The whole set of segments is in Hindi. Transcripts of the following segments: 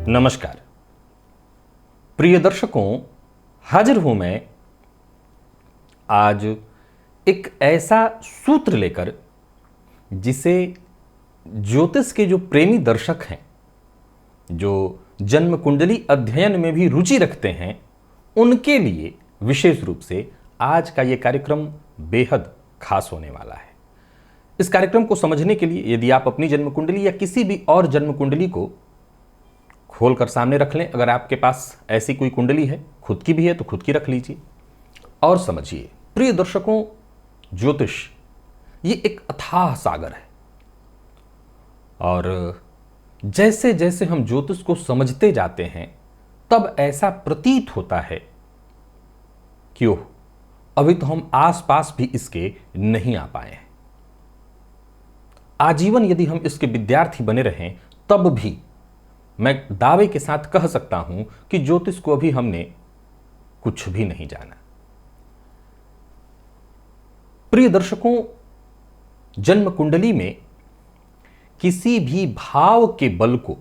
नमस्कार प्रिय दर्शकों, हाजिर हूं मैं आज एक ऐसा सूत्र लेकर जिसे ज्योतिष के जो प्रेमी दर्शक हैं, जो जन्म कुंडली अध्ययन में भी रुचि रखते हैं, उनके लिए विशेष रूप से आज का ये कार्यक्रम बेहद खास होने वाला है। इस कार्यक्रम को समझने के लिए यदि आप अपनी जन्म कुंडली या किसी भी और जन्म कुंडली को खोलकर सामने रख लें, अगर आपके पास ऐसी कोई कुंडली है, खुद की भी है तो खुद की रख लीजिए और समझिए। प्रिय दर्शकों, ज्योतिष ये एक अथाह सागर है और जैसे जैसे हम ज्योतिष को समझते जाते हैं तब ऐसा प्रतीत होता है कि अभी तो हम आसपास भी इसके नहीं आ पाए हैं। आजीवन यदि हम इसके विद्यार्थी बने रहें तब भी मैं दावे के साथ कह सकता हूं कि ज्योतिष को अभी हमने कुछ भी नहीं जाना। प्रिय दर्शकों, जन्म कुंडली में किसी भी भाव के बल को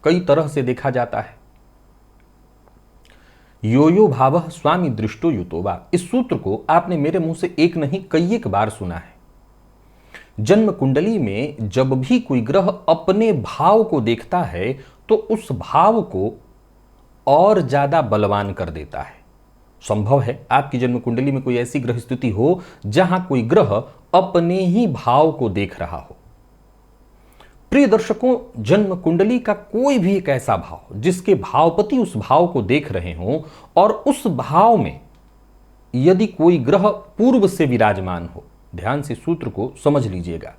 कई तरह से देखा जाता है। यो यो भावः स्वामी दृष्टो युतोवा, इस सूत्र को आपने मेरे मुंह से एक नहीं कई एक बार सुना है। जन्म कुंडली में जब भी कोई ग्रह अपने भाव को देखता है तो उस भाव को और ज्यादा बलवान कर देता है। संभव है आपकी जन्म कुंडली में कोई ऐसी ग्रह स्थिति हो जहां कोई ग्रह अपने ही भाव को देख रहा हो। प्रिय दर्शकों, जन्म कुंडली का कोई भी एक ऐसा भाव जिसके भावपति उस भाव को देख रहे हों और उस भाव में यदि कोई ग्रह पूर्व से विराजमान हो, ध्यान से सूत्र को समझ लीजिएगा,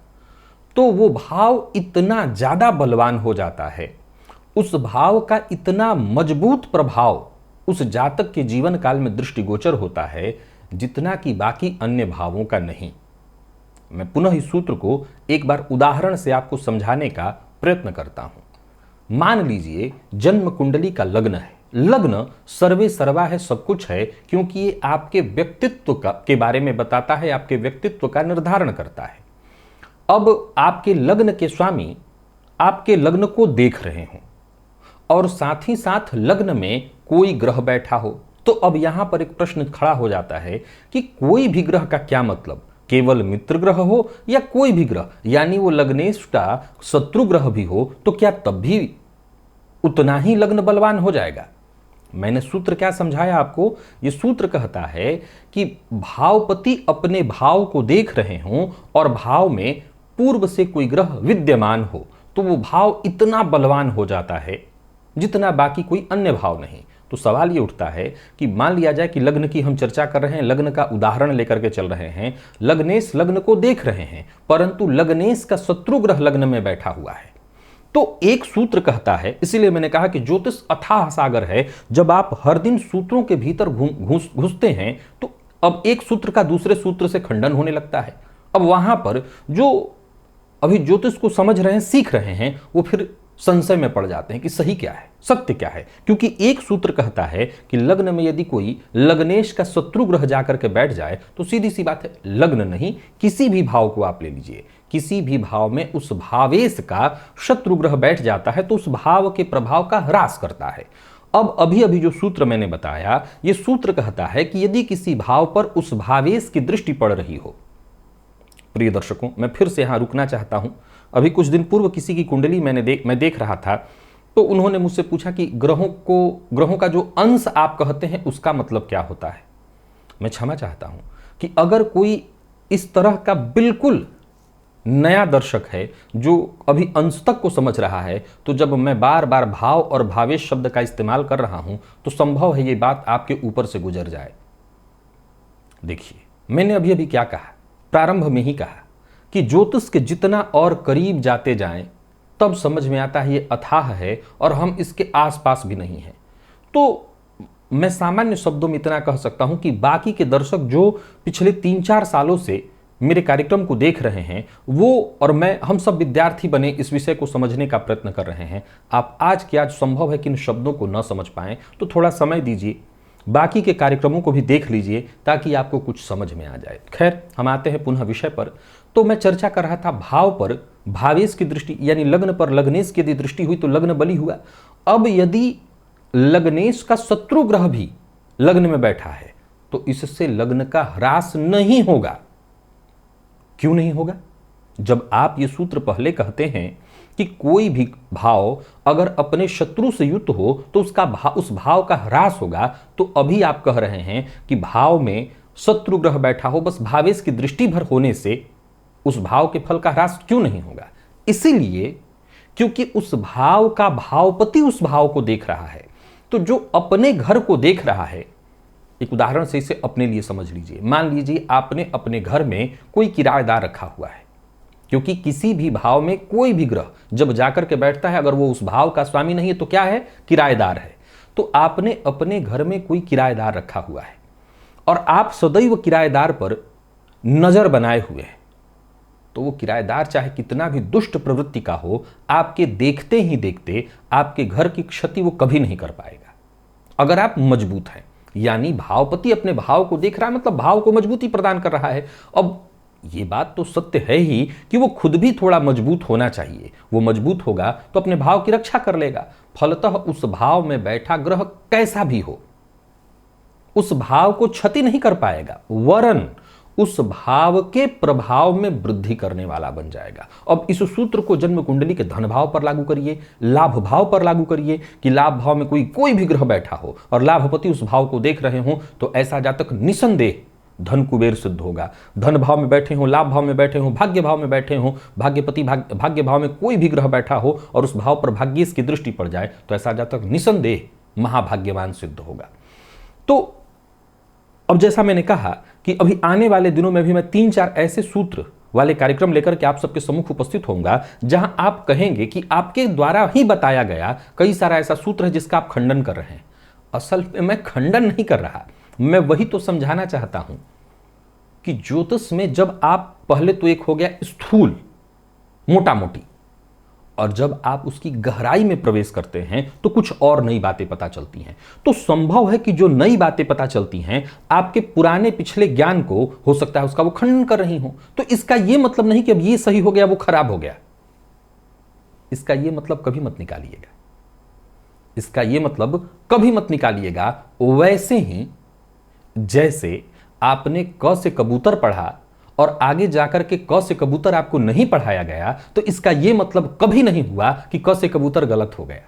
तो वो भाव इतना ज्यादा बलवान हो जाता है, उस भाव का इतना मजबूत प्रभाव उस जातक के जीवन काल में दृष्टिगोचर होता है जितना कि बाकी अन्य भावों का नहीं। मैं पुनः इस सूत्र को एक बार उदाहरण से आपको समझाने का प्रयत्न करता हूं। मान लीजिए जन्म कुंडली का लग्न है। लग्न सर्वे सर्वा है, सब कुछ है, क्योंकि ये आपके व्यक्तित्व के बारे में बताता है, आपके व्यक्तित्व का निर्धारण करता है। अब आपके लग्न के स्वामी आपके लग्न को देख रहे हों और साथ ही साथ लग्न में कोई ग्रह बैठा हो, तो अब यहां पर एक प्रश्न खड़ा हो जाता है कि कोई भी ग्रह का क्या मतलब, केवल मित्र ग्रह हो या कोई भी ग्रह, यानी वो लग्नेश का शत्रु ग्रह भी हो तो क्या तब भी उतना ही लग्न बलवान हो जाएगा? मैंने सूत्र क्या समझाया आपको? ये सूत्र कहता है कि भावपति अपने भाव को देख रहे हों और भाव में पूर्व से कोई ग्रह विद्यमान हो तो वो भाव इतना बलवान हो जाता है जितना बाकी कोई अन्य भाव नहीं। तो सवाल ये उठता है कि मान लिया जाए कि लग्न की हम चर्चा कर रहे हैं, लग्न का उदाहरण लेकर के चल रहे हैं, लग्नेश लग्न को देख रहे हैं परंतु लग्नेश का शत्रु ग्रह लग्न में बैठा हुआ है। तो एक सूत्र कहता है, इसीलिए मैंने कहा कि ज्योतिष अथाह सागर है। जब आप हर दिन सूत्रों के भीतर घुसते हैं तो अब एक सूत्र का दूसरे सूत्र से खंडन होने लगता है। अब वहां पर जो अभी ज्योतिष को समझ रहे हैं, सीख रहे हैं, वो फिर संशय में पड़ जाते हैं कि सही क्या है, सत्य क्या है। क्योंकि एक सूत्र कहता है कि लग्न में यदि कोई लग्नेश का शत्रु ग्रह जाकर के बैठ जाए तो सीधी सी बात है, लग्न नहीं किसी भी भाव को आप ले लीजिए, किसी भी भाव में उस भावेश का शत्रु ग्रह बैठ जाता है तो उस भाव के प्रभाव का ह्रास करता है। अब अभी अभी जो सूत्र मैंने बताया, ये सूत्र कहता है कि यदि किसी भाव पर उस भावेश की दृष्टि पड़ रही हो। प्रिय दर्शकों, मैं फिर से यहां रुकना चाहता हूं। अभी कुछ दिन पूर्व किसी की कुंडली मैं देख रहा था तो उन्होंने मुझसे पूछा कि ग्रहों का जो अंश आप कहते हैं उसका मतलब क्या होता है। मैं क्षमा चाहता हूं कि अगर कोई इस तरह का बिल्कुल नया दर्शक है जो अभी अंश तक को समझ रहा है, तो जब मैं बार बार भाव और भावेश शब्द का इस्तेमाल कर रहा हूं तो संभव है ये बात आपके ऊपर से गुजर जाए। देखिए, मैंने अभी अभी क्या कहा, प्रारंभ में ही कहा कि ज्योतिष के जितना और करीब जाते जाएं तब समझ में आता है ये अथाह है और हम इसके आसपास भी नहीं हैं। तो मैं सामान्य शब्दों में इतना कह सकता हूं कि बाकी के दर्शक जो पिछले 3-4 सालों से मेरे कार्यक्रम को देख रहे हैं, वो और मैं, हम सब विद्यार्थी बने इस विषय को समझने का प्रयत्न कर रहे हैं। आप आज की आज संभव है कि इन शब्दों को न समझ पाएं, तो थोड़ा समय दीजिए, बाकी के कार्यक्रमों को भी देख लीजिए ताकि आपको कुछ समझ में आ जाए। खैर, हम आते हैं पुनः विषय पर। तो मैं चर्चा कर रहा था भाव पर भावेश की दृष्टि, यानी लग्न पर लग्नेश की यदि दृष्टि हुई तो लग्न बली हुआ अब यदि लग्नेश का शत्रु ग्रह भी लग्न में बैठा है तो इससे लग्न का ह्रास नहीं होगा। क्यों नहीं होगा? जब आप ये सूत्र पहले कहते हैं कि कोई भी भाव अगर अपने शत्रु से युक्त हो तो उस भाव का ह्रास होगा, तो अभी आप कह रहे हैं कि भाव में शत्रु ग्रह बैठा हो, बस भावेश की दृष्टि भर होने से उस भाव के फल का ह्रास क्यों नहीं होगा? इसीलिए क्योंकि उस भाव का भावपति उस भाव को देख रहा है। तो जो अपने घर को देख रहा है, एक उदाहरण से इसे अपने लिए समझ लीजिए। मान लीजिए आपने अपने घर में कोई किराएदार रखा हुआ है, क्योंकि किसी भी भाव में कोई भी ग्रह जब जाकर के बैठता है, अगर वो उस भाव का स्वामी नहीं है तो क्या है? किराएदार है। तो आपने अपने घर में कोई किराएदार रखा हुआ है और आप सदैव किराएदार पर नजर बनाए हुए हैं, तो वो किराएदार चाहे कितना भी दुष्ट प्रवृत्ति का हो, आपके देखते ही देखते आपके घर की क्षति वो कभी नहीं कर पाएगा, अगर आप मजबूत हैं। यानी भावपति अपने भाव को देख रहा है, मतलब भाव को मजबूती प्रदान कर रहा है। अब ये बात तो सत्य है ही कि वो खुद भी थोड़ा मजबूत होना चाहिए। वो मजबूत होगा तो अपने भाव की रक्षा कर लेगा। फलतः उस भाव में बैठा ग्रह कैसा भी हो, उस भाव को क्षति नहीं कर पाएगा, वरन उस भाव के प्रभाव में वृद्धि करने वाला बन जाएगा। अब इस सूत्र को जन्म कुंडली के धन भाव पर लागू करिए, लाभ भाव पर लागू करिए कि लाभ भाव में कोई भी ग्रह बैठा हो और लाभपति उस भाव को देख रहे हो, तो ऐसा जातक निसंदेह धन कुबेर सिद्ध होगा। धन भाव में बैठे हो, लाभ भाव में बैठे हो, भाग्य भाव में बैठे हो, भाग्यपति भाग्य भाव में कोई भी ग्रह बैठा हो और उस भाव पर भाग्येश की दृष्टि पड़ जाए, तो ऐसा जातक निसंदेह महाभाग्यवान सिद्ध होगा। तो अब जैसा मैंने कहा कि अभी आने वाले दिनों में भी मैं 3-4 ऐसे सूत्र वाले कार्यक्रम लेकर के आप सबके सम्मुख उपस्थित होऊंगा, जहां आप कहेंगे कि आपके द्वारा ही बताया गया कई सारा ऐसा सूत्र है जिसका आप खंडन कर रहे हैं। असल में मैं खंडन नहीं कर रहा, मैं वही तो समझाना चाहता हूं कि ज्योतिष में जब आप पहले तो एक हो गया स्थूल मोटा मोटी, और जब आप उसकी गहराई में प्रवेश करते हैं तो कुछ और नई बातें पता चलती हैं। तो संभव है कि जो नई बातें पता चलती हैं आपके पुराने पिछले ज्ञान को हो सकता है उसका वो खंडन कर रही हो। तो इसका यह मतलब नहीं कि अब ये सही हो गया वो खराब हो गया, इसका यह मतलब कभी मत निकालिएगा, इसका यह मतलब कभी मत निकालिएगा। वैसे ही जैसे आपने क से कबूतर पढ़ा और आगे जाकर के क से कबूतर आपको नहीं पढ़ाया गया, तो इसका यह मतलब कभी नहीं हुआ कि क से कबूतर गलत हो गया।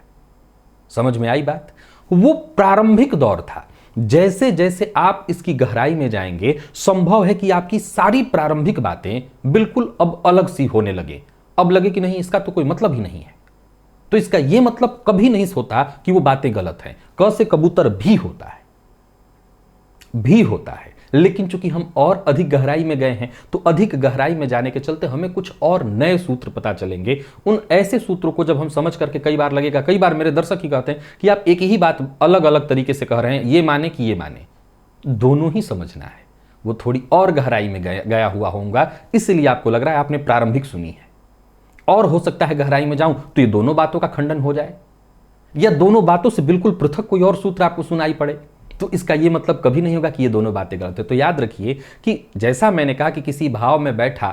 समझ में आई बात? वो प्रारंभिक दौर था। जैसे जैसे आप इसकी गहराई में जाएंगे, संभव है कि आपकी सारी प्रारंभिक बातें बिल्कुल अब अलग सी होने लगे। अब लगे कि नहीं, इसका तो कोई मतलब ही नहीं है। तो इसका यह मतलब कभी नहीं होता कि वो बातें गलत हैं। क से कबूतर भी होता है, लेकिन चूंकि हम और अधिक गहराई में गए हैं, तो अधिक गहराई में जाने के चलते हमें कुछ और नए सूत्र पता चलेंगे। उन ऐसे सूत्रों को जब हम समझ करके, कई बार लगेगा, कई बार मेरे दर्शक ही कहते हैं कि आप एक ही बात अलग अलग तरीके से कह रहे हैं, ये माने कि ये माने। दोनों ही समझना है। वो थोड़ी और गहराई में गया हुआ होगा, इसलिए आपको लग रहा है आपने प्रारंभिक सुनी है। और हो सकता है गहराई में जाऊं तो ये दोनों बातों का खंडन हो जाए, या दोनों बातों से बिल्कुल पृथक कोई और सूत्र आपको सुनाई पड़े। तो इसका यह मतलब कभी नहीं होगा कि ये दोनों बातें गलत है। तो याद रखिए कि जैसा मैंने कहा कि किसी भाव में बैठा,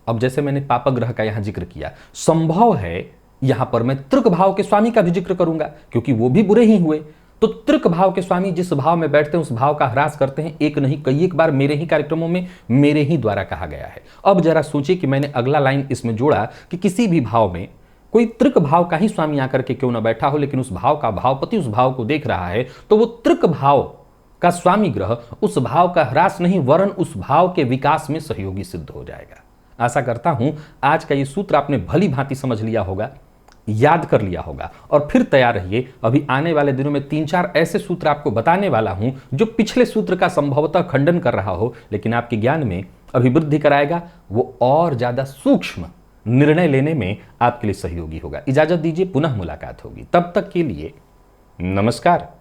अब जैसे मैंने पापक ग्रह का यहां जिक्र किया, संभव है यहां पर मैं तृक भाव के स्वामी का भी जिक्र करूंगा, क्योंकि वो भी बुरे ही हुए। तो तृक भाव के स्वामी जिस भाव में बैठते हैं उस भाव का ह्रास करते हैं। एक नहीं कई एक बार मेरे ही कार्यक्रमों में मेरे ही द्वारा कहा गया है। अब जरा सोचिए कि मैंने अगला लाइन इसमें जोड़ा कि किसी भी भाव में कोई तृक भाव का ही स्वामी आकर के क्यों ना बैठा हो, लेकिन उस भाव का भावपति उस भाव को देख रहा है, तो वो तृक भाव का स्वामी ग्रह उस भाव का ह्रास नहीं वरन उस भाव के विकास में सहयोगी सिद्ध हो जाएगा। आशा करता हूं आज का ये सूत्र आपने भली भांति समझ लिया होगा, याद कर लिया होगा, और फिर तैयार रहिए। अभी आने वाले दिनों में 3-4 ऐसे सूत्र आपको बताने वाला हूं जो पिछले सूत्र का संभवतः खंडन कर रहा हो, लेकिन आपके ज्ञान में अभिवृद्धि कराएगा। वो और ज्यादा सूक्ष्म निर्णय लेने में आपके लिए सहयोगी होगा। इजाजत दीजिए, पुनः मुलाकात होगी। तब तक के लिए नमस्कार।